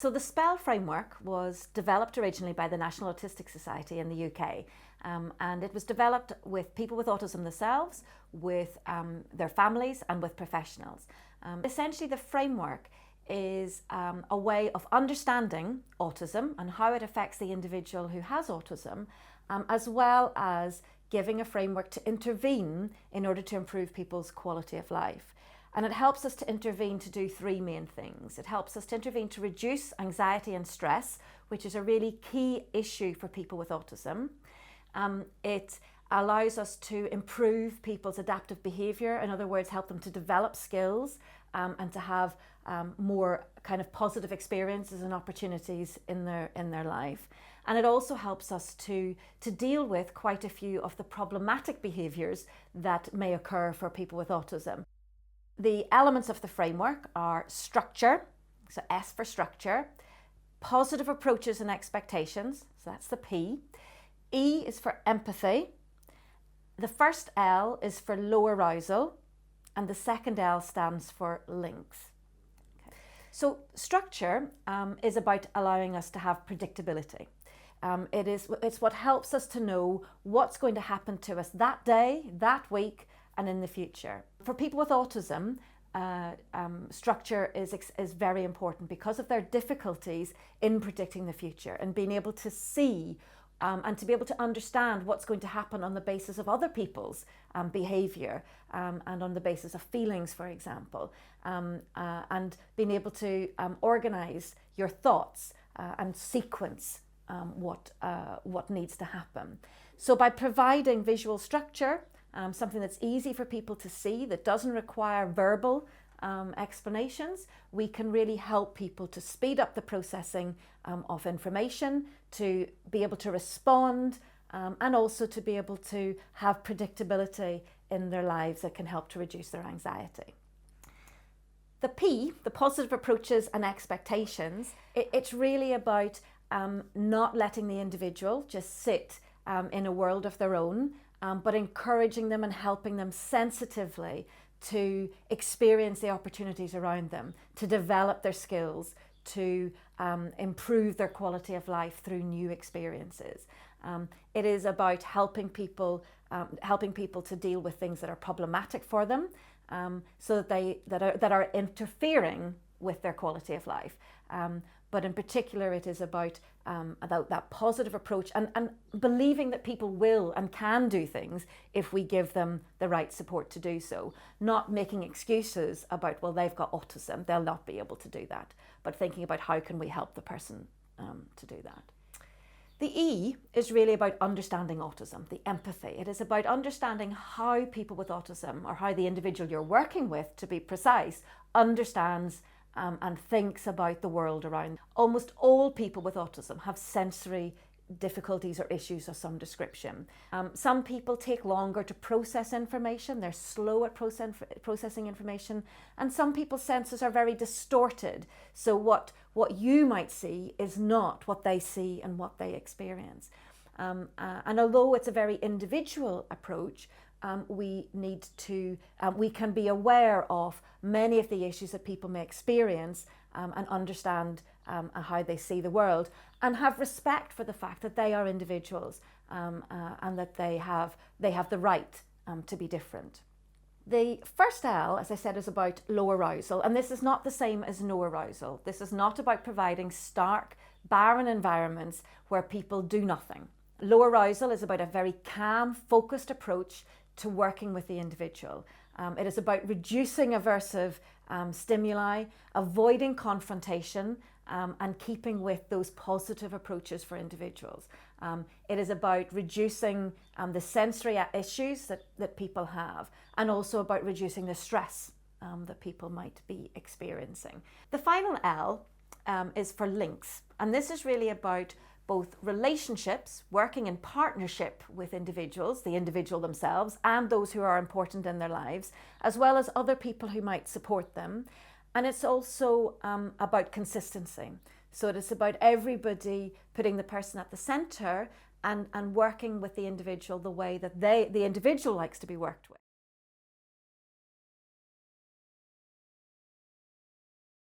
So the SPELL framework was developed originally by the National Autistic Society in the UK, and it was developed with people with autism themselves, with their families and with professionals. Essentially the framework is a way of understanding autism and how it affects the individual who has autism, as well as giving a framework to intervene in order to improve people's quality of life. And it helps us to intervene to do three main things. It helps us to intervene to reduce anxiety and stress, which is a really key issue for people with autism. It allows us to improve people's adaptive behaviour, in other words, help them to develop skills and to have more kind of positive experiences and opportunities in their life. And it also helps us to deal with quite a few of the problematic behaviours that may occur for people with autism. The elements of the framework are structure, so S for structure, positive approaches and expectations, so that's the P. E is for empathy. The first L is for low arousal, and the second L stands for links. Okay. So structure is about allowing us to have predictability. It's what helps us to know what's going to happen to us that day, that week, and in the future. For people with autism, structure is very important because of their difficulties in predicting the future and being able to see and to be able to understand what's going to happen on the basis of other people's behaviour and on the basis of feelings, for example, and being able to organise your thoughts and sequence what needs to happen. So by providing visual structure, something that's easy for people to see, that doesn't require verbal explanations, we can really help people to speed up the processing of information, to be able to respond, and also to be able to have predictability in their lives that can help to reduce their anxiety. The P, the positive approaches and expectations, it's really about not letting the individual just sit in a world of their own, but encouraging them and helping them sensitively to experience the opportunities around them, to develop their skills, to improve their quality of life through new experiences. It is about helping people to deal with things that are problematic for them, so that are interfering with their quality of life. But in particular, it is about that positive approach and believing that people will and can do things if we give them the right support to do so. Not making excuses about, well, they've got autism, they'll not be able to do that, but thinking about how can we help the person to do that. The E is really about understanding autism, the empathy. It is about understanding how people with autism, or how the individual you're working with, to be precise, understands and thinks about the world around. Almost all people with autism have sensory difficulties or issues of some description. Some people take longer to process information, they're slow at processing information, and some people's senses are very distorted. So what you might see is not what they see and what they experience. And although it's a very individual approach, we can be aware of many of the issues that people may experience and understand how they see the world, and have respect for the fact that they are individuals and that they have the right to be different. The first L, as I said, is about low arousal, and this is not the same as no arousal. This is not about providing stark, barren environments where people do nothing. Low arousal is about a very calm, focused approach to working with the individual. It is about reducing aversive stimuli, avoiding confrontation, and keeping with those positive approaches for individuals. It is about reducing the sensory issues that people have, and also about reducing the stress that people might be experiencing. The final L is for links, and this is really about both relationships, working in partnership with individuals, the individual themselves, and those who are important in their lives, as well as other people who might support them. And it's also about consistency. So it is about everybody putting the person at the centre and working with the individual the way that the individual likes to be worked with.